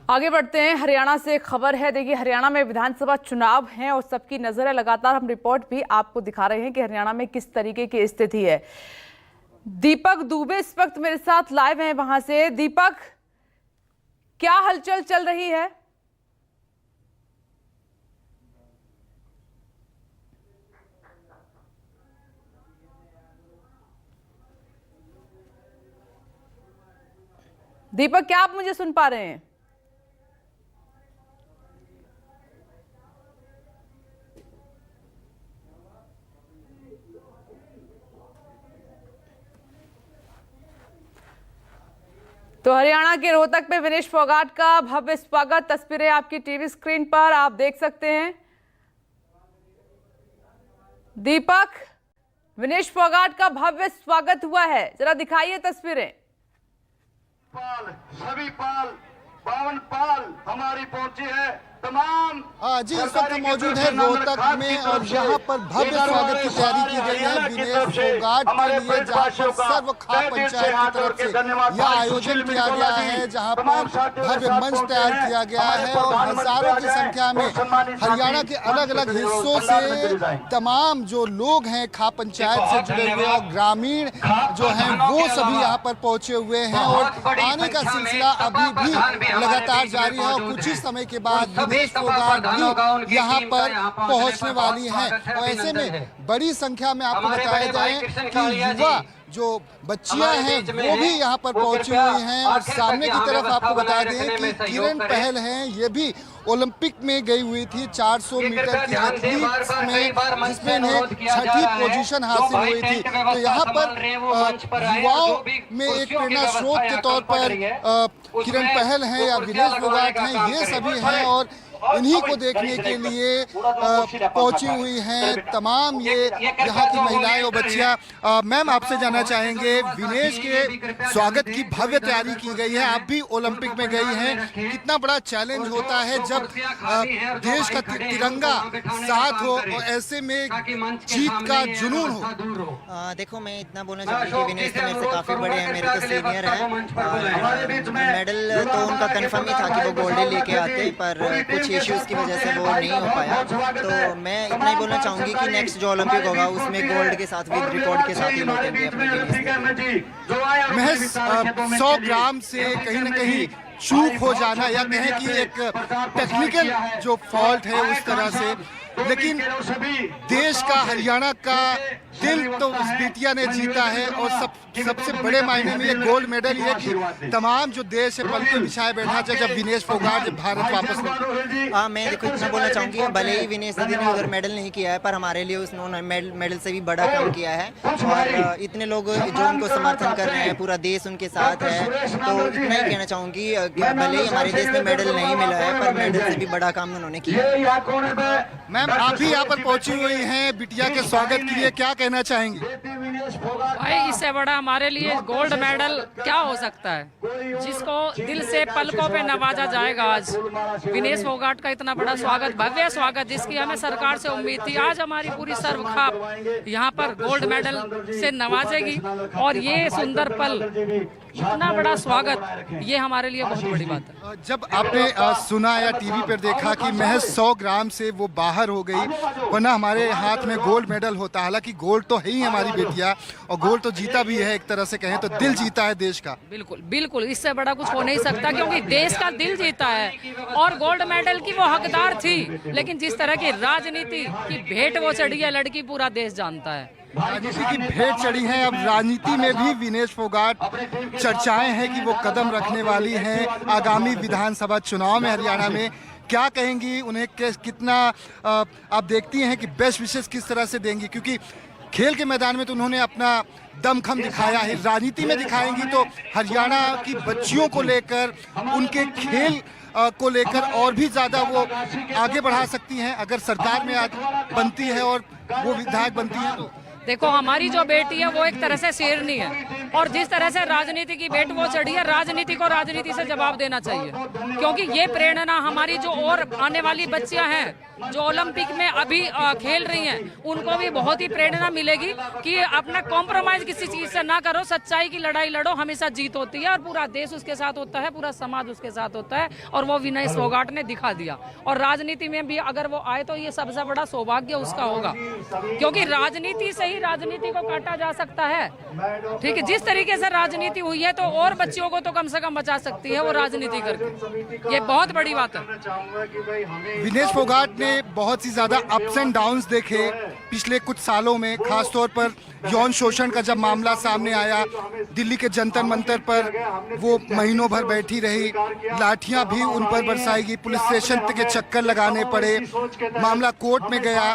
आगे बढ़ते हैं। हरियाणा से खबर है। देखिए, हरियाणा में विधानसभा चुनाव हैं और सबकी नजर है। लगातार हम रिपोर्ट भी आपको दिखा रहे हैं कि हरियाणा में किस तरीके की स्थिति है। दीपक दुबे इस वक्त मेरे साथ लाइव हैं वहां से। दीपक, क्या हलचल चल रही है? दीपक, क्या आप मुझे सुन पा रहे हैं? तो हरियाणा के रोहतक में विनेश फोगाट का भव्य स्वागत, तस्वीरें आपकी टीवी स्क्रीन पर आप देख सकते हैं। दीपक, विनेश फोगाट का भव्य स्वागत हुआ है, जरा दिखाइए तस्वीरें। सभी पाल, बावन पाल हमारी पहुंची है। तमाम जी, इस वक्त मौजूद है रोहतक में और यहाँ पर भव्य स्वागत की तैयारी की गई है विनेश फोगाट के लिए, जहाँ पर सर्व खाप पंचायत की तरफ से यह आयोजन किया गया है, जहाँ पर भव्य मंच तैयार किया गया है और हजारों की संख्या में हरियाणा के अलग अलग हिस्सों से तमाम जो लोग हैं खाप पंचायत से जुड़े हुए और ग्रामीण जो हैं वो सभी यहाँ पर पहुंचे हुए हैं और आने का सिलसिला अभी भी लगातार जारी है और कुछ ही समय के बाद विनेश फोगाट भी यहाँ पर पहुंचने वाली हैं। और ऐसे में बड़ी संख्या में आपको बताया जाए कि युवा जो बच्चियां हैं वो भी यहाँ पर पहुंची हुई हैं और सामने की तरफ आपको बता दें कि किरण पहल हैं, ये भी ओलंपिक में गई हुई थी 400 मीटर की एथलीट्स में, जिसमें इन्हें छठी पोजीशन हासिल हुई थी। तो यहाँ पर युवाओं में एक प्रेरणा स्रोत के तौर पर किरण पहल हैं या विनेश फोगाट हैं, ये सभी हैं और इन्हीं को देखने के लिए पहुंची हुई हैं तमाम ये यहाँ की महिलाएं और बच्चियां। मैम, आपसे जानना चाहेंगे, विनेश के स्वागत की भव्य तैयारी की गई है, आप भी ओलंपिक में गई हैं, कितना बड़ा चैलेंज होता है जब देश का तिरंगा साथ हो और ऐसे में जीत का जुनून हो? देखो, मैं इतना बोलना चाहूँगी कि विनेश तो मेरे से काफ़ी बड़े हैं, मेरे तो सीनियर हैं। मेडल तो उनका कंफर्म ही था कि वो गोल्ड लेके आते, पर कुछ इश्यूज की वजह से वो नहीं हो पाया। तो मैं इतना ही बोलना चाहूँगी कि नेक्स्ट जो ओलंपिक होगा उसमें गोल्ड के साथ विद रिकॉर्ड के साथ ही लौटेंगे अपने। महज 100 ग्राम से कहीं ना कहीं चूक हो जाना या कहें कि एक टेक्निकल जो फॉल्ट है उस तरह से, लेकिन देश का, हरियाणा का दिल तो उस बिटिया ने जीता है और सबसे बड़े मायने में ये गोल्ड मेडल ये कि तमाम जो देश है पलके बिछाए बैठा था जब विनेश फोगाट जब भारत वापस लौटे। मैं देखो इतना बोलना चाहूँगी, भले ही विनेश दीदी ने उधर मेडल नहीं किया है, पर हमारे लिए उसने मेडल से भी बड़ा काम किया है और इतने लोग जो उनको समर्थन कर रहे हैं, पूरा देश उनके साथ है। तो इतना ही कहना चाहूँगी, भले ही हमारे देश में मेडल नहीं मिला है, पर मेडल से भी बड़ा काम उन्होंने किया। मैम, आप भी यहाँ पर पहुंची हुई हैं बिटिया के स्वागत के लिए, क्या कहना चाहेंगे? भाई, इससे बड़ा हमारे लिए गोल्ड मेडल क्या हो सकता है, जिसको दिल से पलकों पे नवाजा जाएगा। आज विनेश फोगाट का इतना बड़ा स्वागत, भव्य स्वागत, जिसकी हमें सरकार से उम्मीद थी। आज हमारी पूरी सर्व खाप यहाँ पर गोल्ड मेडल से नवाजेगी और ये सुंदर पल, इतना बड़ा स्वागत, ये हमारे लिए बहुत बड़ी बात है। जब आपने सुना या टीवी पर देखा कि महज 100 ग्राम से वो बाहर हो गई, वरना हमारे हाथ में गोल्ड मेडल होता, हालांकि गोल्ड तो है ही हमारी बेटिया और गोल्ड तो जीता भी है, एक तरह से कहें तो दिल जीता है देश का। बिल्कुल बिल्कुल, इससे बड़ा कुछ हो नहीं सकता, क्योंकि देश का दिल जीता है और गोल्ड मेडल की वो हकदार थी। लेकिन जिस तरह की राजनीति की भेंट वो चढ़ी है लड़की, पूरा देश जानता है। राजनीति की भेंट चढ़ी है, अब राजनीति में भी विनेश फोगाट चर्चाएं हैं कि वो कदम रखने वाली हैं आगामी विधानसभा चुनाव में हरियाणा में। क्या कहेंगी उन्हें, कितना आप देखती हैं कि बेस्ट विशेष किस तरह से देंगी, क्योंकि खेल के मैदान में तो उन्होंने अपना दमखम दिखाया है, राजनीति में दिखाएंगी तो हरियाणा की बच्चियों को लेकर, उनके खेल को लेकर और भी ज्यादा वो आगे बढ़ा सकती हैं अगर सरकार में आज बनती है और वो विधायक बनती है तो। देखो हमारी जो बेटी है वो एक तरह से शेरनी है, और जिस तरह से राजनीति की बेट वो चढ़ी है, राजनीति को राजनीति से जवाब देना चाहिए, क्योंकि ये प्रेरणा हमारी जो और आने वाली बच्चियां हैं जो ओलंपिक में अभी खेल रही हैं, उनको भी बहुत ही प्रेरणा मिलेगी कि अपना कॉम्प्रोमाइज किसी चीज से ना करो, सच्चाई की लड़ाई लड़ो, हमेशा जीत होती है और पूरा देश उसके साथ होता है, पूरा समाज उसके साथ होता है, और वो विनेश फोगाट ने दिखा दिया। और राजनीति में भी अगर वो आए तो ये सबसे बड़ा सौभाग्य उसका होगा, क्योंकि राजनीति से ही राजनीति को काटा जा सकता है। ठीक है, जिस तरीके से राजनीति हुई है तो और बच्चियों को तो कम से कम बचा सकती है वो राजनीति करके, ये बहुत बड़ी बात है। विनेश फोगाट ने बहुत सी ज्यादा अप्स एंड डाउन्स देखे पिछले कुछ सालों में, खासतौर पर यौन शोषण का जब मामला सामने आया, दिल्ली के जंतर मंतर पर वो महीनों भर बैठी रही, लाठियां भी उन पर बरसाई गई, पुलिस स्टेशन के चक्कर लगाने पड़े, मामला कोर्ट में गया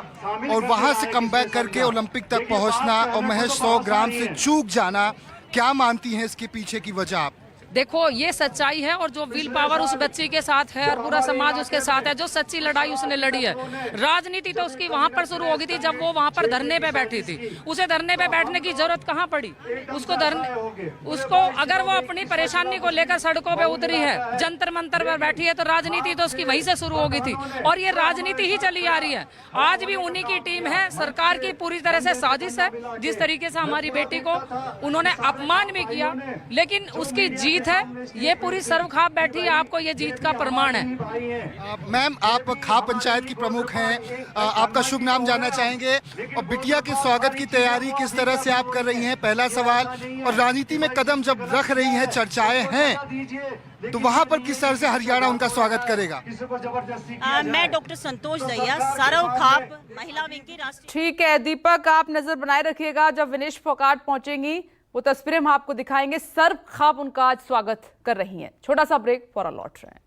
और वहां से कमबैक करके ओलंपिक तक पहुंचना और महज 100 ग्राम से चूक जाना। क्या मानती हैं इसके पीछे की वजह आप? देखो ये सच्चाई है, और जो विल पावर उस बच्ची के साथ है और पूरा समाज उसके साथ है, जो सच्ची लड़ाई उसने लड़ी है। राजनीति तो उसकी वहां पर शुरू हो गई थी जब वो वहां पर धरने पे बैठी थी, उसे धरने पे बैठने की जरूरत कहाँ पड़ी उसको अगर वो अपनी परेशानी को लेकर सड़कों पे उतरी है, जंतर मंतर पर बैठी है, तो राजनीति तो उसकी वहीं से शुरू हो गई थी और ये राजनीति ही चली आ रही है। आज भी उन्हीं की टीम है, सरकार की पूरी तरह से साजिश है। जिस तरीके से हमारी बेटी को उन्होंने अपमान भी किया, लेकिन उसकी जीत है, ये पूरी सर्व खाप बैठी है, आपको ये जीत का प्रमाण है। मैम, आप खाप पंचायत की प्रमुख हैं, आपका शुभ नाम जानना चाहेंगे और बिटिया के स्वागत की तैयारी किस तरह से आप कर रही हैं, पहला सवाल। और राजनीति में कदम जब रख रही हैं, चर्चाएं हैं, तो वहां पर किस तरह से हरियाणा उनका स्वागत करेगा? मैं डॉक्टर संतोष दहिया, सर्व खाप महिला विंग की राष्ट्रीय। ठीक है दीपक, आप नजर बनाए रखिएगा, जब विनेश फोगाट पहुंचेंगी वो तस्वीरें हम आपको दिखाएंगे। सर्व खाप उनका आज स्वागत कर रही हैं। छोटा सा ब्रेक, फौरन लौट रहे हैं।